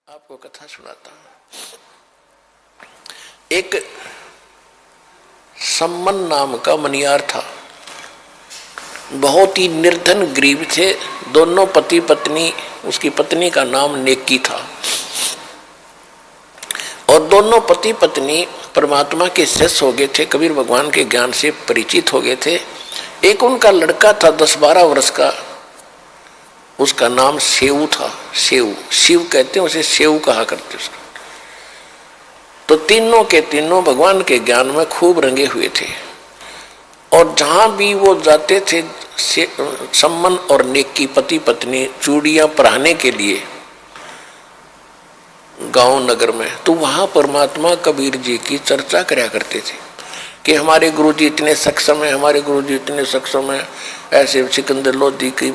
आपको कथा सुनाता हूं। एक सम्मन नाम का मनियार था। बहुत ही निर्धन गरीब थे। दोनों पति पत्नी, उसकी पत्नी का नाम नेकी था और दोनों पति पत्नी परमात्मा के शिष्य हो गए थे। कबीर भगवान के ज्ञान से परिचित हो गए थे। एक उनका लड़का था 10-12 वर्ष का, उसका नाम सेऊ था। सेऊ, शिव कहते हैं उसे, सेऊ कहा करते उसको। तो तीनों के तीनों भगवान के ज्ञान में खूब रंगे हुए थे और जहां भी वो जाते थे सम्मन और नेकी पति पत्नी चूड़ियां पहनाने के लिए गांव नगर में, तो वहां परमात्मा कबीर जी की चर्चा करया करते थे कि हमारे गुरुजी इतने सक्षम है, हमारे गुरुजी इतने सक्षम है। ऐसे सिकंदर लोधी की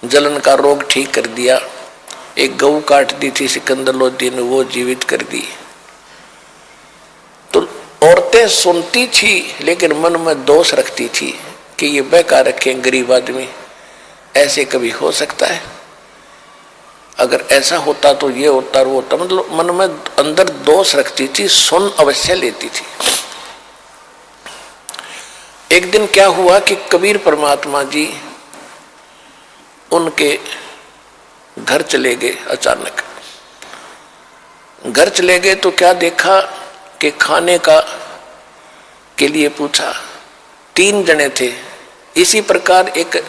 जलन का रोग ठीक कर दिया, एक गऊ काट दी थी सिकंदर लोधी ने, वो जीवित कर दी। तो औरतें सुनती थी लेकिन मन में दोष रखती थी कि ये बेकार रखे गरीब आदमी, ऐसे कभी हो सकता है? अगर ऐसा होता तो ये होता वो होता, मतलब मन में अंदर दोष रखती थी, सुन अवश्य लेती थी। एक दिन क्या हुआ कि कबीर परमात्मा जी उनके घर चले गए। अचानक घर चले गए तो क्या देखा कि खाने का के लिए पूछा, 3 जने थे। इसी प्रकार एक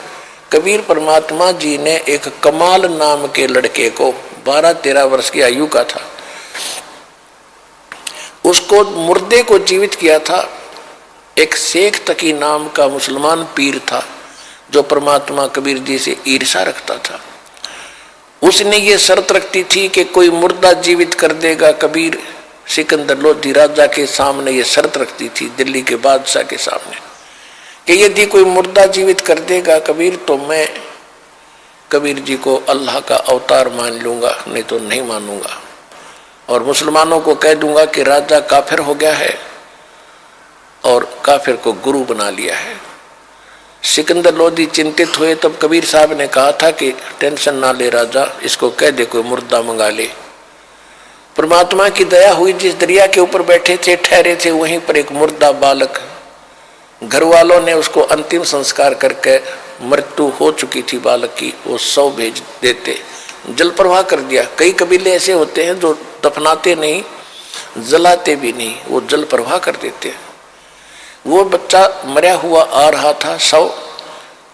कबीर परमात्मा जी ने एक कमाल नाम के लड़के को, 12-13 वर्ष की आयु का था, उसको मुर्दे को जीवित किया था। एक शेख तकी नाम का मुसलमान पीर था जो परमात्मा कबीर जी से ईर्षा रखता था। उसने ये शर्त रखती थी कि कोई मुर्दा जीवित कर देगा। कबीर सिकंदर लोधी राजा के सामने ये शर्त रखती थी, दिल्ली के बादशाह के सामने, कि यदि कोई मुर्दा जीवित कर देगा कबीर तो मैं कबीर जी को अल्लाह का अवतार मान लूंगा, नहीं तो नहीं मानूंगा। और मुसलमानों को कह दूंगा कि राजा काफिर हो गया है और काफिर को गुरु बना लिया है। सिकंदर लोधी चिंतित हुए। तब कबीर साहब ने कहा था कि टेंशन ना ले राजा, इसको कह दे कोई मुर्दा मंगा ले। परमात्मा की दया हुई, जिस दरिया के ऊपर बैठे थे ठहरे थे वहीं पर एक मुर्दा बालक, घर वालों ने उसको अंतिम संस्कार करके, मृत्यु हो चुकी थी बालक की, वो 100 भेज देते, जल प्रवाह कर दिया। कई कबीले ऐसे होते हैं जो दफनाते नहीं, जलाते भी नहीं, वो जल प्रवाह कर देते हैं। वो बच्चा मरा हुआ आ रहा था 100।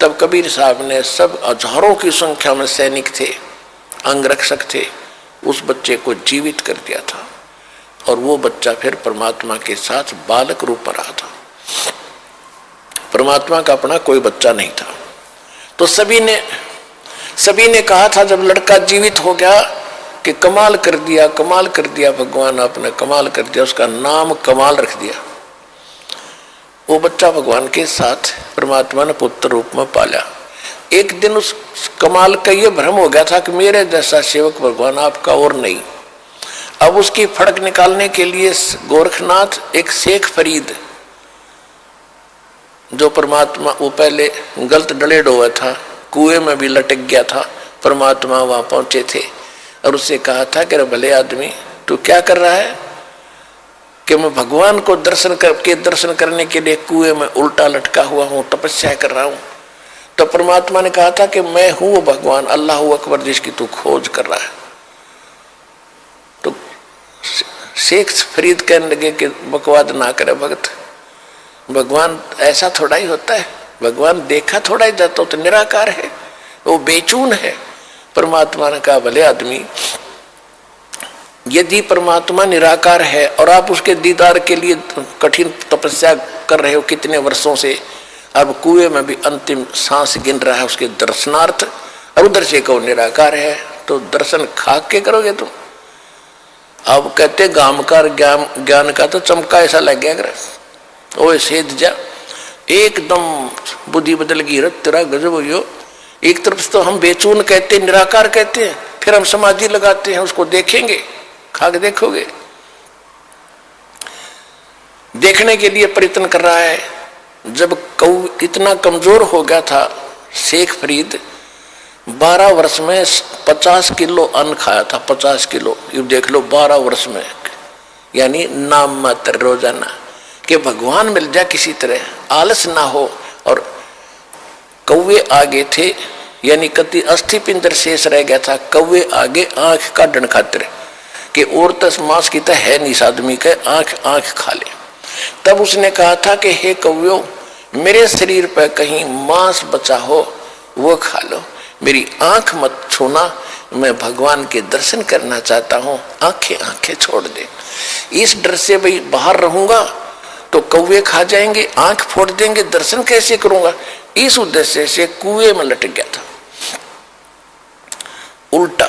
तब कबीर साहब ने, सब हजारों की संख्या में सैनिक थे, अंगरक्षक थे, उस बच्चे को जीवित कर दिया था और वो बच्चा फिर परमात्मा के साथ बालक रूप में रहा था। परमात्मा का अपना कोई बच्चा नहीं था। तो सभी ने कहा था जब लड़का जीवित हो गया कि कमाल कर दिया, कमाल कर दिया भगवान, आपने कमाल कर दिया। उसका नाम कमाल रख दिया। वो बच्चा भगवान के साथ परमात्मा ने पुत्र रूप में पाला। एक दिन उस कमाल का ये भ्रम हो गया था कि मेरे जैसा सेवक भगवान आपका और नहीं। अब उसकी फड़क निकालने के लिए गोरखनाथ, एक शेख फरीद जो परमात्मा, वो पहले गलत डले डोवा था, कुएं में भी लटक गया था, परमात्मा वहां पहुंचे थे और उससे कहा था कि भले आदमी तू क्या कर रहा है? कि मैं भगवान को दर्शन करने के लिए कुएं में उल्टा लटका हुआ हूं, तपस्या कर रहा हूं। तो परमात्मा ने कहा था कि मैं हूं वो भगवान, अल्लाह अकबर, जिसकी तू खोज कर रहा है। तो शेख फरीद कहने लगे कि बकवाद ना करे भगत, भगवान ऐसा थोड़ा ही होता है, भगवान देखा थोड़ा ही जाता, तो निराकार है, वो बेचून है। परमात्मा ने कहा भले आदमी, यदि परमात्मा निराकार है और आप उसके दीदार के लिए कठिन तपस्या कर रहे हो कितने वर्षों से, अब कुएं में भी अंतिम सांस गिन रहा है उसके दर्शनार्थ, और उधर से कहो निराकार है, तो दर्शन खाक के करोगे तुम? अब कहते गामकार ज्ञान का तो चमका ऐसा लग गया, अगर ओ सेध जा, एकदम बुद्धि बदल गई, रत तेरा गजब हो। एक तरफ तो हम बेचून कहते, निराकार कहते हैं, फिर हम समाधि लगाते हैं, उसको देखेंगे, खाक देखोगे, देखने के लिए प्रयत्न कर रहा है। जब कऊ इतना कमजोर हो गया था शेख फरीद, 12 वर्ष में 50 किलो अन्न खाया था, 50 किलो। ये देख लो 12 वर्ष में, यानी नाम मात्र रोजाना, कि भगवान मिल जाए किसी तरह, आलस ना हो। और कौवे आगे थे, यानी कति अस्थि पिंजर शेष रह गया था, कौवे आगे आंख काटन खातिर कि और तस मांस की तो है नहीं आदमी के, आंख आंख खा ले। तब उसने कहा था कि हे कौव्यो, मेरे शरीर पर कहीं मांस बचा हो वो खा लो, मेरी आंख मत छूना, मैं भगवान के दर्शन करना चाहता हूँ, आंखें आंखें छोड़ दे। इस डर से भाई बाहर रहूंगा तो कौवे खा जाएंगे, आंख फोड़ देंगे, दर्शन कैसे करूंगा, इस उद्देश्य से कुएं में लटक गया था। उल्टा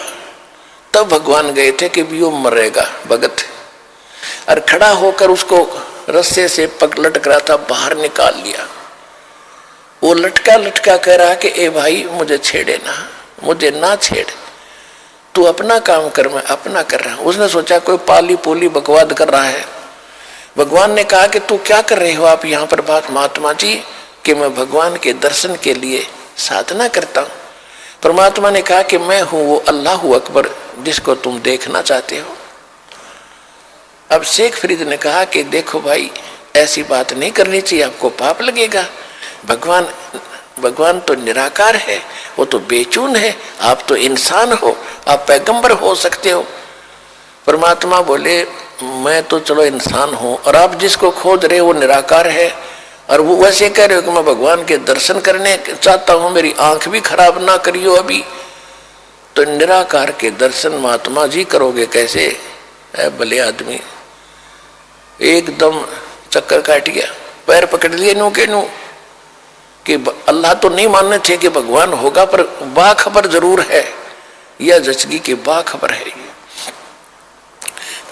तब भगवान गए थे कि भी वो मरेगा भगत, और खड़ा होकर उसको रस्से से पग लटक रहा था, बाहर निकाल लिया। वो लटका लटका कह रहा कि ए भाई मुझे छेड़े ना, मुझे ना छेड़, तू अपना काम कर, मैं अपना कर रहा हूं। उसने सोचा कोई पाली पोली बकवाद कर रहा है। भगवान ने कहा कि तू क्या कर रहे हो आप यहाँ पर बात महात्मा जी, कि मैं भगवान के दर्शन के लिए साधना करता हूँ। परमात्मा ने कहा कि मैं हूं वो अल्लाह अकबर जिसको तुम देखना चाहते हो। अब शेख फरीद ने कहा कि देखो भाई ऐसी बात नहीं करनी चाहिए, आपको पाप लगेगा। भगवान तो निराकार है, वो तो बेचून है, आप तो इंसान हो, आप पैगंबर हो सकते हो। परमात्मा बोले मैं तो चलो इंसान हूं, और आप जिसको खोज रहे हो वो निराकार है, और वो वैसे कह रहे हो कि मैं भगवान के दर्शन करने चाहता हूं, मेरी आंख भी खराब ना करियो अभी। तो निराकार के दर्शन महात्मा जी करोगे कैसे? भले आदमी एकदम चक्कर काट गया, पैर पकड़ लिए नू के नू कि अल्लाह तो नहीं मानने थे कि भगवान होगा, पर बाखबर जरूर है, यह जचगी की बाखबर है।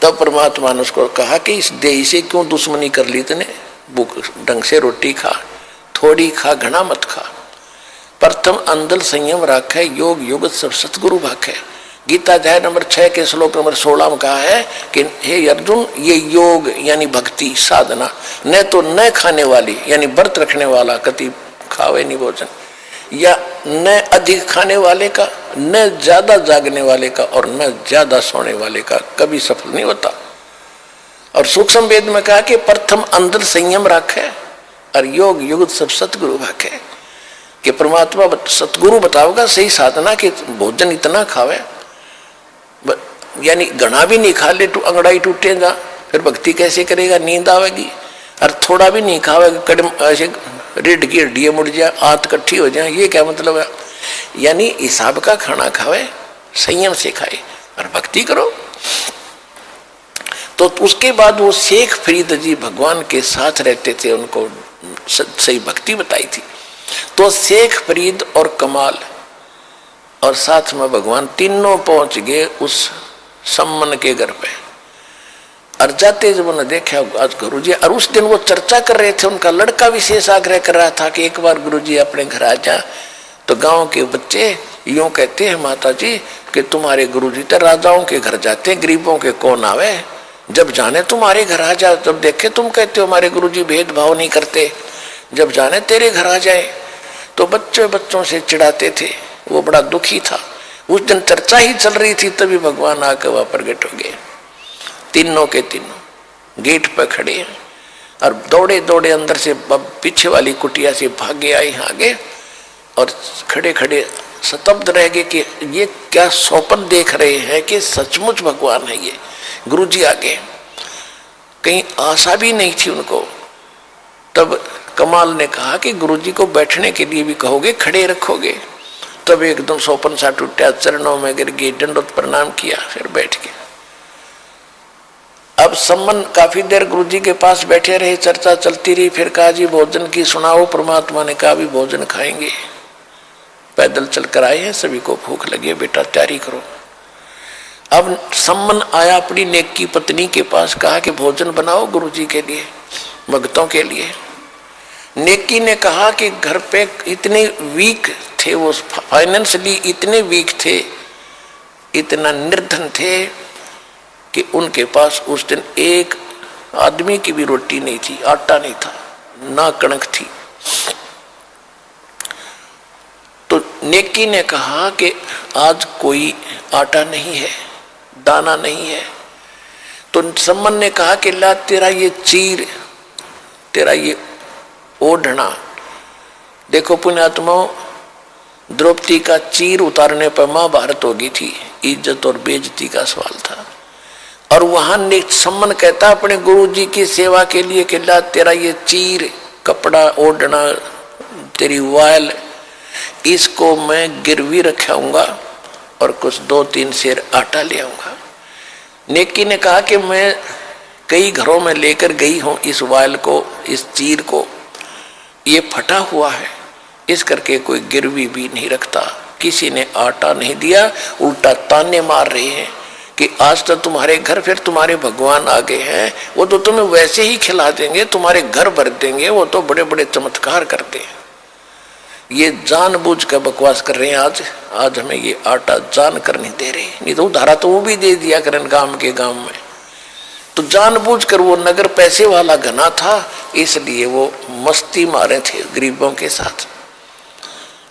तब परमात्मा ने उसको कहा कि इस देह से क्यों दुश्मनी कर ली तूने, भूख ढंग से रोटी खा, थोड़ी खा घना मत खा। प्रथम अंदल संयम राखे, योग युगत सब सतगुरु भाखे। गीता अध्याय नंबर 6 के श्लोक नंबर 16 में कहा है कि हे अर्जुन, ये योग यानी भक्ति साधना न तो न खाने वाली यानी व्रत रखने वाला कति खावे नहीं भोजन, या न अधिक खाने वाले का, न ज्यादा जागने वाले का, और न ज्यादा सोने वाले का कभी सफल नहीं होता। और सूक्ष्म वेद में कहा कि प्रथम अंदर संयम रखे और योग युग सब सतगुरु भाखे, कि परमात्मा सतगुरु बताओगा सही साधना कि भोजन इतना खावे, यानी घना भी नहीं खा ले तो अंगड़ाई टूटेगा, फिर भक्ति कैसे करेगा, नींद आवेगी। और थोड़ा भी नहीं खावेगा, कदम ऐसे रीढ़ की हड्डियां मुड़ जाए, आंत इकट्ठी हो जाए, ये क्या मतलब है? यानी हिसाब का खाना खावे, संयम से खाए और भक्ति करो। तो उसके बाद वो शेख फरीद जी भगवान के साथ रहते थे, उनको सही भक्ति बताई थी। तो शेख फरीद और कमाल और साथ में भगवान तीनों पहुंच गए उस सम्मन के घर पे। और जाते जब उन्होंने देखा आज गुरुजी, और उस दिन वो चर्चा कर रहे थे, उनका लड़का विशेष आग्रह कर रहा था कि एक बार गुरुजी अपने घर आ जा। तो गांव के बच्चे यूं कहते हैं माता जी कि तुम्हारे गुरुजी तो राजाओं के घर जाते हैं, गरीबों के कौन आवे, जब जाने तुम्हारे घर आ जाओ, जब देखे तुम कहते हो हमारे गुरुजी भेदभाव नहीं करते, जब जाने तेरे घर आ जाए। तो बच्चों से चिढ़ाते थे, वो बड़ा दुखी था। उस दिन चर्चा ही चल रही थी, तभी भगवान आकर वहां प्रकट हो गए। तीनों के तीनों गेट पर खड़े हैं और दौड़े दौड़े अंदर से पीछे वाली कुटिया से भागे आए आगे, और खड़े खड़े स्तब्ध रह गए कि ये क्या स्वप्न देख रहे हैं कि सचमुच भगवान है ये। गुरुजी आगे, कहीं आशा भी नहीं थी उनको। तब कमाल ने कहा कि गुरुजी को बैठने के लिए भी कहोगे, खड़े रखोगे? तब एकदम स्वप्न सा टूटा, चरणों में गिर गए, दंडवत प्रणाम किया, फिर बैठ गए। अब सम्मन काफी देर गुरुजी के पास बैठे रहे, चर्चा चलती रही। फिर कहा जी भोजन की सुनाओ। परमात्मा ने कहा भी भोजन खाएंगे, पैदल चलकर आए हैं, सभी को भूख लगी है, बेटा तैयारी करो। अब सम्मन आया अपनी नेक की पत्नी के पास, कहा कि भोजन बनाओ गुरुजी के लिए, भक्तों के लिए। नेकी ने कहा कि घर पे इतने वीक थे, वो फाइनेंशियली इतने वीक थे, इतना निर्धन थे कि उनके पास उस दिन एक आदमी की भी रोटी नहीं थी, आटा नहीं था, ना कणक थी। तो नेकी ने कहा कि आज कोई आटा नहीं है, दाना नहीं है। तो सम्मन ने कहा कि ला तेरा ये चीर, तेरा ये ओढ़ना। देखो पुण्यात्माओं, द्रौपदी का चीर उतारने पर महाभारत हो गई थी, इज्जत और बेइज्जती का सवाल था। और वहां सम्मन कहता अपने गुरु जी की सेवा के लिए कि ला तेरा ये चीर, कपड़ा ओढ़ना, तेरी वायल, इसको मैं गिरवी रखाऊंगा और कुछ 2-3 सेर आटा ले आऊंगा। नेकी ने कहा कि मैं कई घरों में लेकर गई हूं इस वायल को, इस चीर को, ये फटा हुआ है, इस करके कोई गिरवी भी नहीं रखता। किसी ने आटा नहीं दिया, उल्टा ताने मार रहे हैं कि आज तो तुम्हारे घर फिर तुम्हारे भगवान आ गए हैं, वो तो तुम्हें वैसे ही खिला देंगे, तुम्हारे घर भर देंगे, वो तो बड़े बड़े चमत्कार करते हैं। ये जानबूझ कर बकवास कर रहे हैं। आज हमें ये आटा जान कर नहीं दे रहे, नहीं तो उधारा तो वो भी दे दिया करें गांव के गांव में। तो जानबूझ कर, वो नगर पैसे वाला घना था, इसलिए वो मस्ती मारे थे गरीबों के साथ।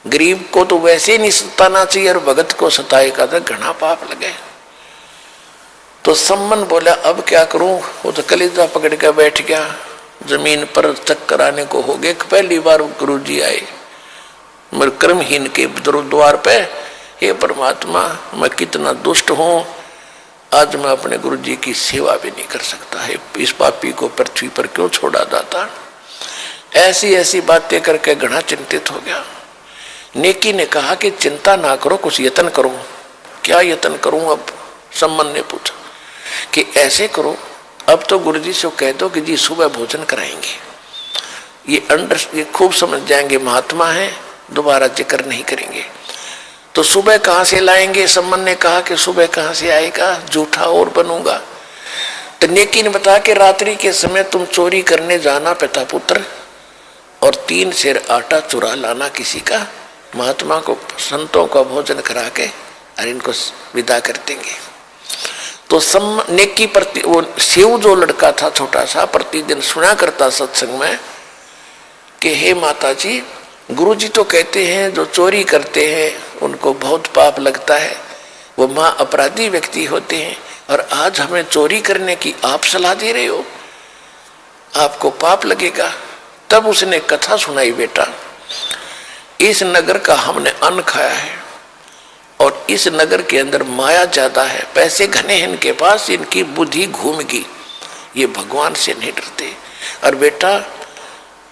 गरीब को तो वैसे ही नहीं सताना चाहिए और भगत को सताएगा तो घना पाप लगे। तो सम्मन बोला अब क्या करूं, वो तो कलेजा पकड़ कर बैठ गया। जमीन पर चक्कर आने को हो गए। पहली बार गुरु जी आए मेरे कर्महीन के द्वार पे, हे परमात्मा मैं कितना दुष्ट हूं, आज मैं अपने गुरु जी की सेवा भी नहीं कर सकता है, इस पापी को पृथ्वी पर क्यों छोड़ा जाता। ऐसी ऐसी बातें करके घना चिंतित हो गया। नेकी ने कहा कि चिंता ना करो, कुछ यत्न करो। क्या यत्न करूं अब, सम्मन ने पूछा। कि ऐसे करो, अब तो गुरु जी से कह दो कि जी सुबह भोजन कराएंगे, ये खूब समझ जाएंगे महात्मा है, दोबारा जिक्र नहीं करेंगे। तो सुबह कहां से लाएंगे, सम्मन ने कहा कि सुबह कहां से आएगा, झूठा और बनूंगा। तो नेकी ने बताया कि रात्रि के समय तुम चोरी करने जाना पिता पुत्र, और 3 सेर आटा चुरा लाना किसी का, महात्मा को संतों का भोजन करा के और इनको विदा कर देंगे। तो नेकी प्रति वो शिव जो लड़का था छोटा सा, प्रतिदिन सुना करता सत्संग में कि हे माता जी, गुरुजी तो कहते हैं जो चोरी करते हैं उनको बहुत पाप लगता है, वो माँ अपराधी व्यक्ति होते हैं, और आज हमें चोरी करने की आप सलाह दे रहे हो, आपको पाप लगेगा। तब उसने कथा सुनाई, बेटा इस नगर का हमने अन्न खाया है और इस नगर के अंदर माया ज्यादा है, पैसे घने हैं इनके पास, इनकी बुद्धि घूम गई, ये भगवान से नहीं डरते। और बेटा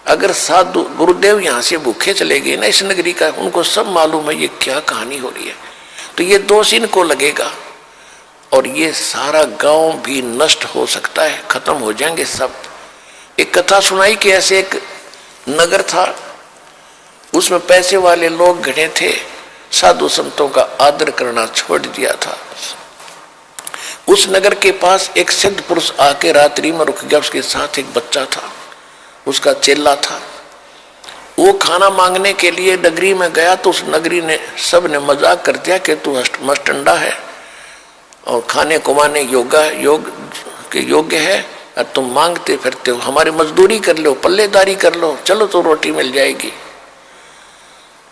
अगर साधु गुरुदेव यहाँ से भूखे चले गए ना इस नगरी का, उनको सब मालूम है ये क्या कहानी हो रही है, तो ये दोष इनको लगेगा और ये सारा गांव भी नष्ट हो सकता है, खत्म हो जाएंगे सब। एक कथा सुनाई कि ऐसे एक नगर था, उसमें पैसे वाले लोग घने थे, साधु संतों का आदर करना छोड़ दिया था। उस नगर के पास एक सिद्ध पुरुष आके रात्रि में रुक गया, उसके साथ एक बच्चा था, उसका चेला था। वो खाना मांगने के लिए नगरी में गया तो उस नगरी ने सब ने मजाक कर दिया कि तू मस्टंडा है और खाने कमाने योग के योग्य है, और तुम मांगते फिरते हो, हमारी मजदूरी कर लो, पल्लेदारी कर लो, चलो तो रोटी मिल जाएगी।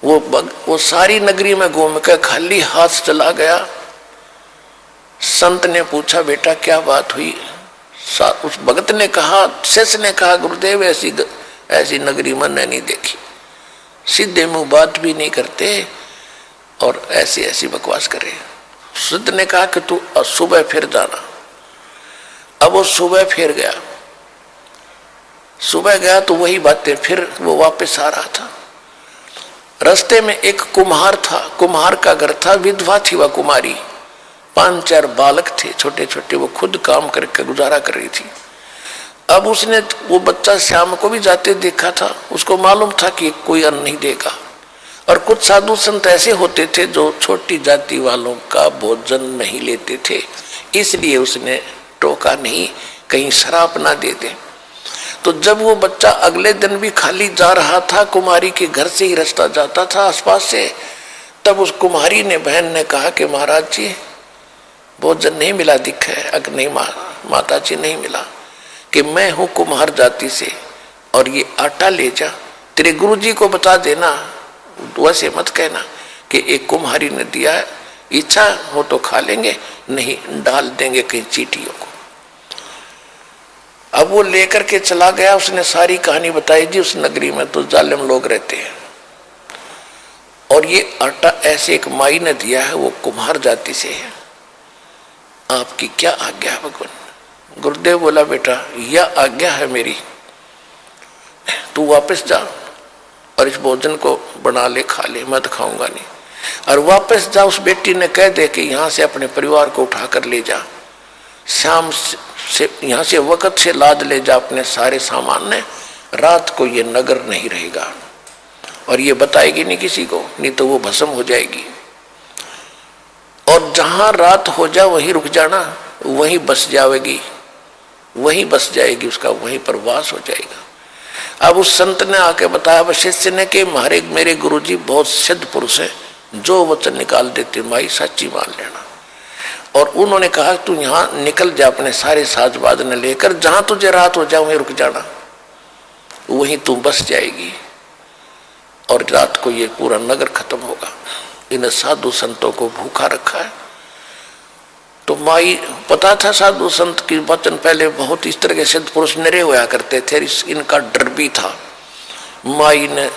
वो सारी नगरी में घूम कर खाली हाथ चला गया। संत ने पूछा बेटा क्या बात हुई, उस भगत ने कहा, शिष्य ने कहा गुरुदेव ऐसी नगरी मैंने नहीं देखी, सीधे मुंह बात भी नहीं करते और ऐसी बकवास करे। सिद्ध ने कहा कि तू सुबह फिर जाना। अब वो सुबह फिर गया, सुबह गया तो वही बातें, फिर वो वापस आ रहा था। रास्ते में एक कुम्हार था, कुम्हार का घर था, विधवा थी वह कुमारी, 5-4 बालक थे छोटे छोटे, वो खुद काम करके गुजारा कर रही थी। अब उसने वो बच्चा श्याम को भी जाते देखा था, उसको मालूम था कि कोई अन्न नहीं देगा। और कुछ साधु संत ऐसे होते थे जो छोटी जाति वालों का भोजन नहीं लेते थे, इसलिए उसने टोका नहीं कहीं शराब ना दे दे। तो जब वो बच्चा अगले दिन भी खाली जा रहा था, कुमारी के घर से ही रास्ता जाता था आसपास से, तब उस कुमारी ने बहन ने कहा कि महाराज जी भोजन नहीं मिला दिखा है। अगर नहीं माता जी नहीं मिला, कि मैं हूँ कुम्हार जाति से और ये आटा ले जा, तेरे गुरु जी को बता देना, वैसे मत कहना कि एक कुम्हारी ने दिया है, इच्छा हो तो खा लेंगे, नहीं डाल देंगे कहीं चींटियों को। अब वो लेकर के चला गया, उसने सारी कहानी बताई। जी उस नगरी में तो जालिम लोग रहते हैं, और ये आटा ऐसे एक माई ने दिया है, वो कुम्हार जाति से है, आपकी क्या आज्ञा है भगवान। गुरुदेव बोला बेटा यह आज्ञा है मेरी, तू वापस जा और इस भोजन को बना ले, खा ले, मैं तो खाऊंगा नहीं। और वापस जा, उस बेटी ने कह दे कि यहाँ से अपने परिवार को उठाकर ले जा, शाम से यहाँ से वक्त से लाद ले जा अपने सारे सामान ने, रात को ये नगर नहीं रहेगा, और ये बताएगी नहीं किसी को, नहीं तो वो भस्म हो जाएगी। और जहां रात हो जा वहीं रुक जाना, वहीं बस जाएगी, वहीं बस जाएगी, उसका वहीं पर वास हो जाएगा। अब उस संत ने आके बताया शिष्य ने कि मेरे गुरुजी बहुत सिद्ध पुरुष है, जो वचन निकाल देते माई सच्ची मान लेना। और उन्होंने कहा तू यहाँ निकल जा अपने सारे साजबाज ने लेकर, जहां तुझे रात हो जा वहीं रुक जाना, वहीं तू बस जाएगी, और रात को ये पूरा नगर खत्म होगा। इन साधु संतों को भूखा रखा है। तो माई पता था साधु संत की वचन पहले बहुत इस तरह के सिद्ध पुरुष निरे होया करते थे, इनका डर भी था। माई ने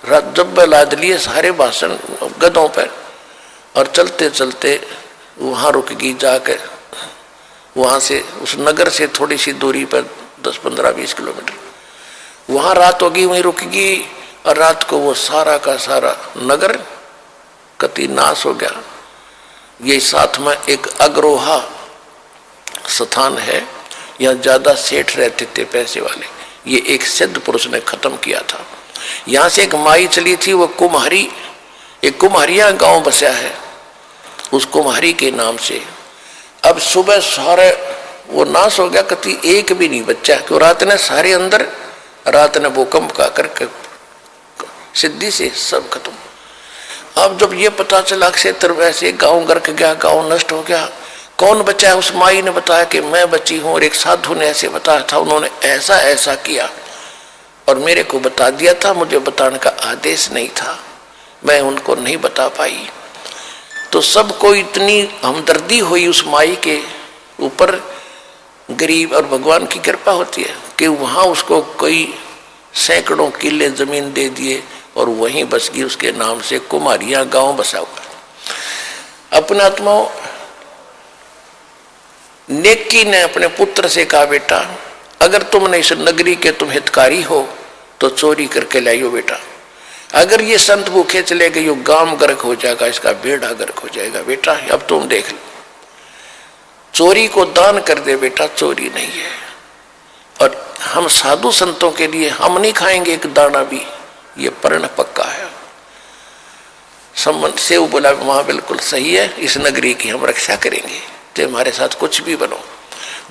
जब लाद लिए सारे भाषण गधों पर, और चलते चलते वहां रुक गई, जाकर वहां से उस नगर से थोड़ी सी दूरी पर 10-15-20 किलोमीटर, वहां रात होगी, वहीं रुक गई। और रात को वो सारा का सारा नगर कति नाश हो गया। ये साथ में एक अग्रोहा स्थान है, यहाँ ज्यादा सेठ रहते थे पैसे वाले, ये एक सिद्ध पुरुष ने खत्म किया था। यहाँ से एक माई चली थी, वो कुम्हारी, एक कुम्हारिया गांव बसा है, उस कुम्हारी के नाम से। अब सुबह सारे वो नाश हो गया, कति एक भी नहीं बच्चा, क्यों रात ने सारे अंदर, रात ने भूकंप का करके सिद्धि से सब खत्म। अब जब ये पता चला क्षेत्र वैसे गांव गर्क गया, गांव नष्ट हो गया, कौन बचा है? उस माई ने बताया कि मैं बची हूं, और एक साधु ने ऐसे बताया था, उन्होंने ऐसा ऐसा किया और मेरे को बता दिया था, मुझे बताने का आदेश नहीं था, मैं उनको नहीं बता पाई। तो सबको इतनी हमदर्दी हुई उस माई के ऊपर, गरीब और भगवान की कृपा होती है कि वहां उसको कोई सैकड़ों किले जमीन दे दिए, और वहीं बस गई, उसके नाम से कुम्हारिया गांव बसा हुआ। अपने आत्माओं, नेकी ने अपने पुत्र से कहा बेटा अगर तुमने इस नगरी के तुम हितकारी हो तो चोरी करके लाइयो बेटा, अगर ये संत भूखे चले गए, गांव गर्क हो जाएगा, इसका बेड़ा गर्क हो जाएगा बेटा, अब तुम देख लो, चोरी को दान कर दे बेटा, चोरी नहीं है। और हम साधु संतों के लिए हम नहीं खाएंगे एक दाना भी, ये प्रण पक्का है। संबंध से वो बोला वहां बिल्कुल सही है, इस नगरी की हम रक्षा करेंगे, तो हमारे साथ कुछ भी बनो।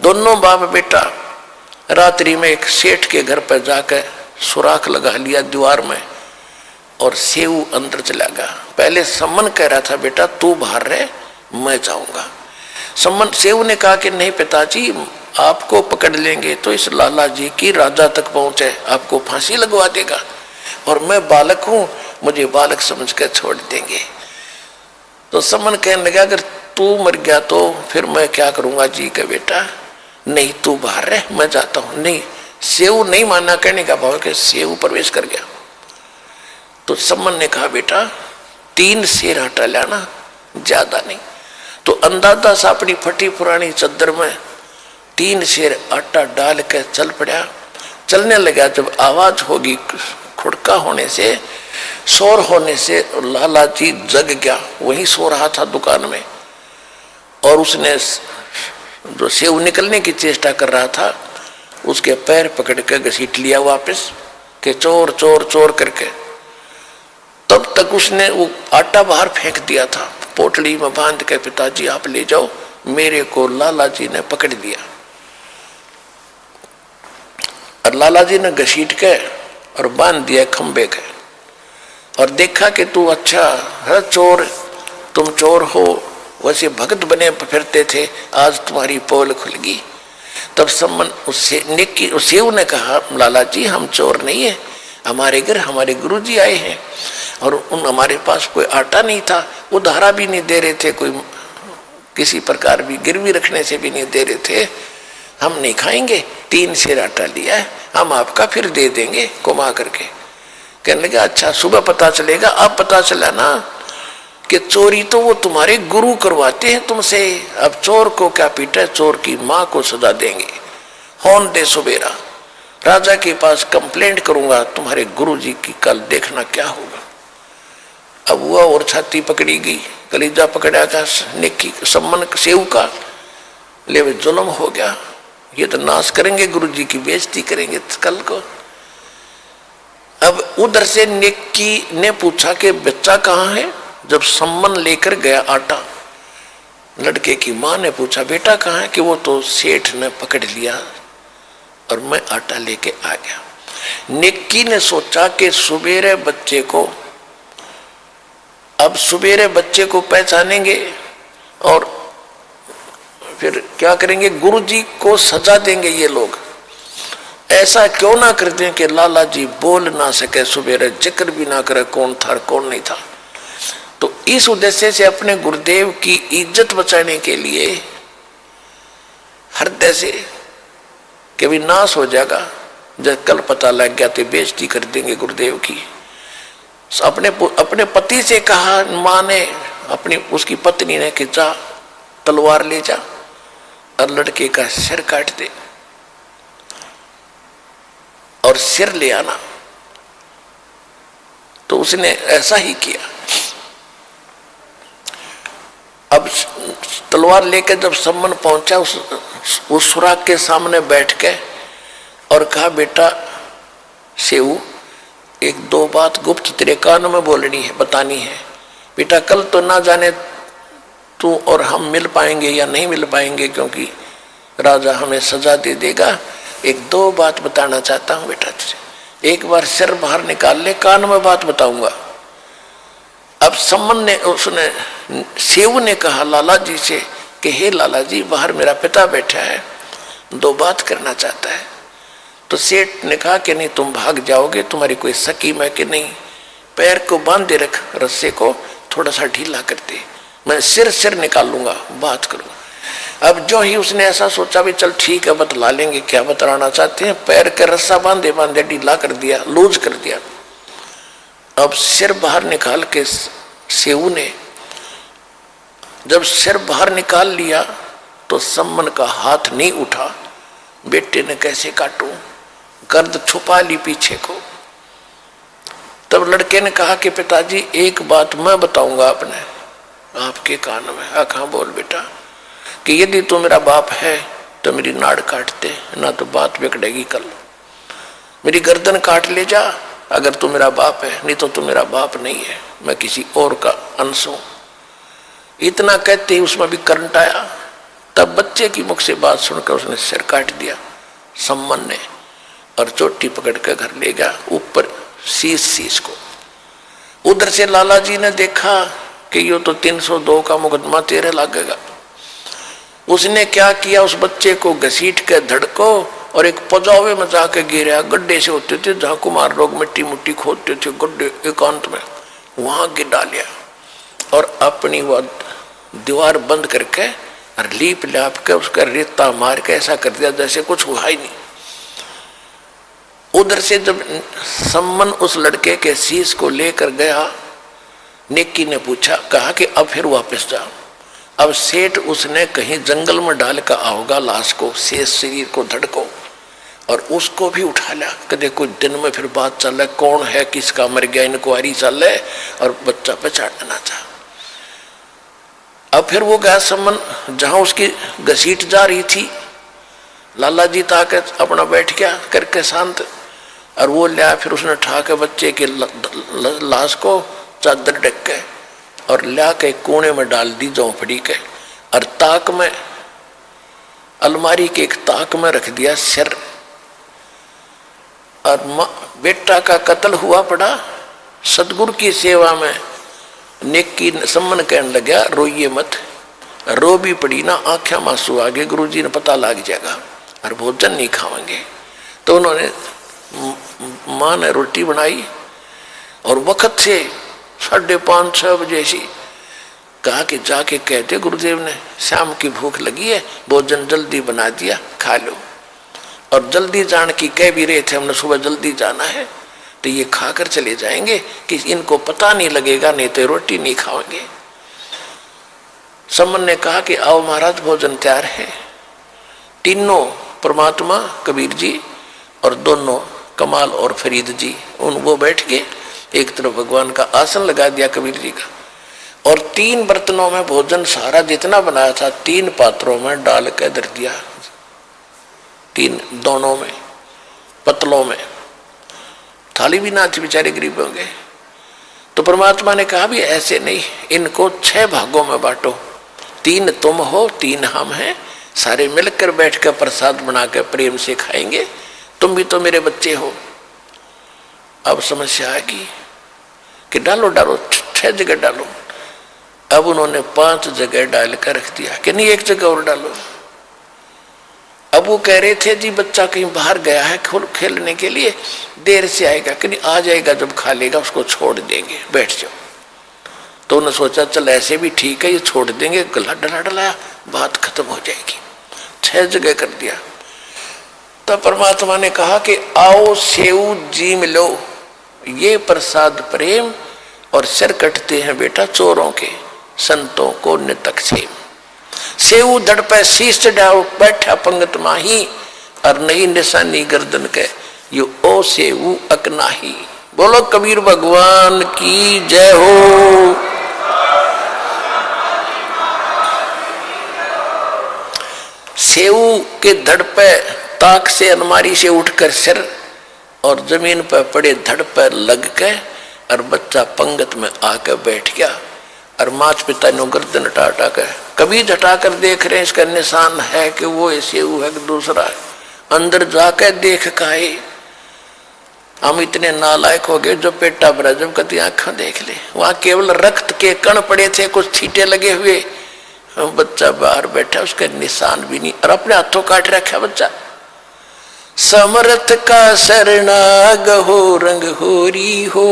दोनों बाप बेटा रात्रि में एक सेठ के घर पर जाकर सुराख लगा लिया दीवार में, और सेऊ अंदर चला गया। पहले सम्मन कह रहा था बेटा तू बाहर रहे, मैं जाऊंगा। सम्मन सेऊ ने कहा कि नहीं पिताजी, आपको पकड़ लेंगे तो इस लाला जी की राजा तक पहुंचे, आपको फांसी लगवा देगा, और मैं बालक हूं, मुझे बालक समझकर छोड़ देंगे। तो सम्मन कहने लगा अगर तू मर गया तो फिर मैं क्या करूंगा जी का बेटा, नहीं तू बाहर रह, मैं जाता हूं। नहीं, सेऊ नहीं मानना, कहने का भाव कि सेऊ प्रवेश कर गया। तो सम्मन ने कहा बेटा 3 सेर आटा लाना, ज्यादा नहीं। तो अंदाजा सा अपनी फटी पुरानी चद्दर में 3 सेर आटा डाल कर चल पड़ा। चलने लगा, जब आवाज होगी खुड़का होने से, शोर होने से, लाला जी जग गया, वहीं सो रहा था दुकान में, और उसने जो सेव निकलने की चेष्टा कर रहा था उसके पैर पकड़ कर घसीट लिया वापस के चोर चोर चोर करके। तब तक उसने वो आटा बाहर फेंक दिया था, पोटली में बांध के पिताजी आप ले जाओ, मेरे को लाला जी ने पकड़ लिया। और लाला जी ने घसीट के और बांध दिया खंबे के, और देखा कि तू अच्छा है चोर, तुम चोर हो, वैसे भक्त बने फिरते थे, आज तुम्हारी पोल खुल गई। तब सम्मन उससे नेकी सेव ने कहा लाला जी हम चोर नहीं है, हमारे घर हमारे गुरुजी आए हैं, और उन हमारे पास कोई आटा नहीं था, उधारा भी नहीं दे रहे थे, कोई किसी प्रकार भी गिरवी रखने से भी नहीं दे रहे थे। हम नहीं खाएंगे, 3 सेर आटा लिया है, हम आपका फिर दे देंगे कमा करके। कहने लगे अच्छा सुबह पता चलेगा। अब पता चला ना कि चोरी तो वो तुम्हारे गुरु करवाते हैं तुमसे, अब चोर को क्या पीटे, चोर की माँ को सजा देंगे। होन दे सुबेरा, राजा के पास कंप्लेंट करूंगा तुम्हारे गुरुजी की, कल देखना क्या होगा। अब हुआ और छाती पकड़ी गई, कलीजा पकड़ा का नेकी सम्मन सेव का, ले वे जुल्म हो गया, ये तो नाश करेंगे, गुरुजी की बेइज्जती करेंगे कल को। अब उधर से नेकी ने पूछा कि बच्चा कहाँ है, जब सम्मन लेकर गया आटा, लड़के की माँ ने पूछा बेटा कहाँ है, कि वो तो सेठ ने पकड़ लिया और मैं आटा लेके आ गया। नेकी ने सोचा कि सुबेरे बच्चे को, अब सुबेरे बच्चे को पहचानेंगे और फिर क्या करेंगे, गुरुजी को सजा देंगे ये लोग। ऐसा क्यों ना कर दें कि लाला जी बोल ना सके, सुबेरे जिक्र भी ना करे कौन था कौन नहीं था। तो इस उद्देश्य से अपने गुरुदेव की इज्जत बचाने के लिए हृदय से कि भी नाश हो जाएगा, जब कल पता लग गया तो बेइज्जती कर देंगे गुरुदेव की। अपने पति से कहा माँ ने, अपनी उसकी पत्नी ने कि जा तलवार ले जा और लड़के का सिर काट दे और सिर ले आना। तो उसने ऐसा ही किया। अब तलवार लेकर जब सम्मन पहुंचा, उस सुराग के सामने बैठ के और कहा बेटा सेऊ, 1-2 बात गुप्त तेरे कान में बोलनी है, बतानी है। बेटा कल तो ना जाने तू और हम मिल पाएंगे या नहीं मिल पाएंगे, क्योंकि राजा हमें सजा दे देगा। 1-2 बात बताना चाहता हूं बेटा तुझे, एक बार सिर बाहर निकाल ले, कान में बात बताऊंगा। अब सम्मन ने, उसने सेऊ ने कहा लाला जी से कि हे लाला जी, बाहर मेरा पिता बैठा है, 2 बात करना चाहता है। तो सेठ ने कहा कि नहीं तुम भाग जाओगे, तुम्हारी कोई स्कीम है कि नहीं, पैर को बांधे रख, रस्से को थोड़ा सा ढीला कर दे, मैं सिर निकाल लूंगा, बात करूंगा। अब जो ही उसने ऐसा सोचा भी चल ठीक है बतला लेंगे क्या बतलाना चाहते हैं, पैर का रस्सा बांधे बांधे ढीला कर दिया, लूज कर दिया। अब सिर बाहर निकाल के सेऊ ने जब सिर बाहर निकाल लिया तो सम्मन का हाथ नहीं उठा। बेटे ने कैसे काटूं, गर्द छुपा ली पीछे को। तब लड़के ने कहा कि पिताजी एक बात मैं बताऊंगा अपने आपके कान में। हाँ बोल बेटा, कि यदि तू मेरा बाप है तो मेरी नाड़ काट दे, ना तो बात बिगड़ेगी कल। मेरी गर्दन काट ले जा अगर तू मेरा बाप है, नहीं तो तू मेरा बाप नहीं है, मैं किसी और का अंश हूं। इतना कहते ही उसमें भी करंट आया। तब बच्चे की मुख से बात सुनकर उसने सिर काट दिया सम्मन ने, और चोटी पकड़ कर घर ले गया, ऊपर शीश को। उधर से लाला जी ने देखा कि ये तो 302 का मुकदमा तेरे लगेगा। उसने क्या किया, उस बच्चे को घसीट के धड़को और एक पजावे में जाके गिरा। गड्ढे से होते थे जहाँ कुमार लोग मिट्टी मुट्टी खोदते थे, गड्ढे एकांत में, वहां गिर डालिया और अपनी वह दीवार बंद करके और लीप लाप के उसका रेता मार के ऐसा कर दिया जैसे कुछ हुआ ही नहीं। उधर से जब सम्मन उस लड़के के शीश को लेकर गया, नेकी ने पूछा, कहा कि अब फिर वापस जाओ। अब सेठ उसने कहीं जंगल में डाल कर आओगा लाश को, शेष शरीर को धड़को, और उसको भी उठा लिया। कदे कुछ दिन में फिर बात चल रहा, कौन है किसका मर गया, इंक्वायरी चल रहा है और बच्चा पहचानना चाह। अब फिर वो गया सम्मन जहां उसकी घसीट जा रही थी। लाला जी ताके अपना बैठ गया करके शांत, और वो लिया फिर उसने ठा के बच्चे के लाश को चादर ढक के और ला के कोने में डाल दी झोंपड़ी के, और ताक में, अलमारी के एक ताक में रख दिया सिर। और बेटा का कत्ल हुआ पड़ा सतगुरु की सेवा में। नेकी सम्मन कहने लगा, रोइए मत, रो भी पड़ी ना आंखें मांसू आगे, गुरुजी ने पता लग जाएगा और भोजन नहीं खाएंगे। तो उन्होंने माँ ने रोटी बनाई और वक्त से 5:30-6 बजे सी। कहा कि जाके कहते गुरुदेव ने शाम की भूख लगी है, भोजन जल्दी बना दिया, खा लो। और जल्दी जान की कह भी रहे थे, हमने सुबह जल्दी जाना है, तो ये खाकर चले जाएंगे कि इनको पता नहीं लगेगा, नहीं तो रोटी नहीं खाएंगे। समन ने कहा कि आओ महाराज, भोजन तैयार है। तीनों परमात्मा कबीर जी और दोनों कमाल और फरीद जी वो बैठ के एक तरफ भगवान का आसन लगा दिया कबीर जी का, और 3 बर्तनों में भोजन सारा जितना बनाया था 3 पात्रों में डाल के धर दिया, 3 दोनों में पतलों में। थाली भी ना थी, बेचारे गरीब होंगे। तो परमात्मा ने कहा भी ऐसे नहीं, इनको 6 भागों में बांटो, 3 तुम हो, 3 हम हैं, सारे मिलकर बैठकर प्रसाद बनाकर प्रेम से खाएंगे, तुम भी तो मेरे बच्चे हो। अब समस्या आएगी कि डालो डालो, 6 जगह डालो। अब उन्होंने 5 जगह डाल कर रख दिया कि नहीं 1 जगह और डालो। अब वो कह रहे थे जी बच्चा कहीं बाहर गया है खेलने के लिए, देर से आएगा, कि नहीं आ जाएगा, जब खा लेगा उसको छोड़ देंगे, बैठ जाओ। तो उन्होंने सोचा चल ऐसे भी ठीक है, ये छोड़ देंगे, गला डला डलाया, बात खत्म हो जाएगी। 6 जगह कर दिया। तब परमात्मा ने कहा कि आओ सेऊ जी मिलो, ये प्रसाद प्रेम और सिर कटते हैं बेटा चोरों के, संतों को नितक से। सेऊ धड़ पे शीश चढ़ाओ, बैठा पंगत माही, और नई निशानी गर्दन के, यो ओ सेऊ अकनाही। बोलो कबीर भगवान की जय हो। सेऊ के धड़ पे ताक से अलमारी से उठकर सिर और जमीन पर पड़े धड़ पर लग के, और बच्चा पंगत में आकर बैठ गया, और माता पिता ने गर्दन हटा कर कभी हटाकर देख रहे हैं इसका निशान है कि वो ऐसे है कि दूसरा है। अंदर जाकर देख काहे, हम इतने नालायक हो गए जो पेटा भरा जब कभी आंखें देख ले, वहां केवल रक्त के कण पड़े थे, कुछ छींटे लगे हुए, बच्चा बाहर बैठा, उसका निशान भी नहीं, और अपने हाथों काट रखा बच्चा। समर्थ का शरणाग हो, रंग होरी हो,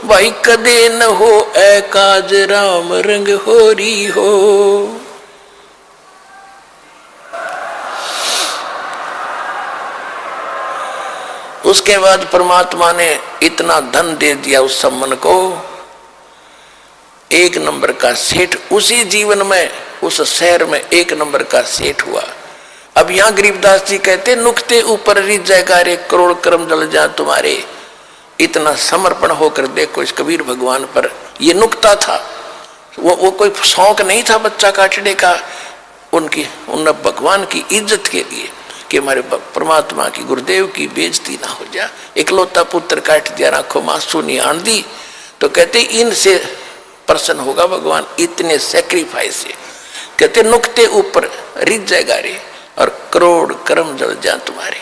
भाई कदे न हो ऐ काज राम, रंग होरी हो। उसके बाद परमात्मा ने इतना धन दे दिया उस सम्मन को, 1 नंबर का सेठ उसी जीवन में, उस शहर में 1 नंबर का सेठ हुआ। अब यहां गरीबदास जी कहते नुक्ते ऊपर रिज जाएगा रे, करोड़ कर्म जल जा तुम्हारे। इतना समर्पण होकर देखो इस कबीर भगवान पर, ये नुक्ता था, वो कोई शौक नहीं था बच्चा काटने का, उन भगवान की इज्जत के लिए कि हमारे परमात्मा की गुरुदेव की बेइज्जती ना हो जा। इकलौता पुत्र काट दिया, आंखों मासूं नहीं आन दी, तो कहते इनसे प्रसन्न होगा भगवान, इतने सेक्रीफाइस से। कहते नुक्ते ऊपर रिज जाएगा रे, और करोड़ कर्म जल जा तुम्हारे।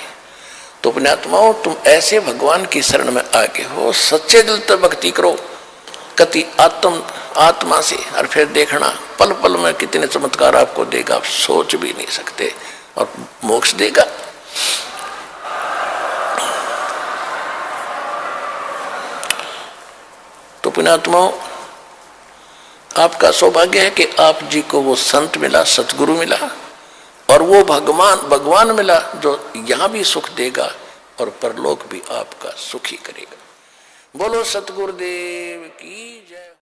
तो पुण्यात्माओं, तुम ऐसे भगवान की शरण में आगे हो, सच्चे दिल से भक्ति करो, कति आत्मा से, और फिर देखना पल पल में कितने चमत्कार आपको देगा, आप सोच भी नहीं सकते, और मोक्ष देगा। तो पुण्यात्माओं, आपका सौभाग्य है कि आप जी को वो संत मिला, सतगुरु मिला, और वो भगवान मिला जो यहां भी सुख देगा और परलोक भी आपका सुखी करेगा। बोलो सतगुरुदेव की जय।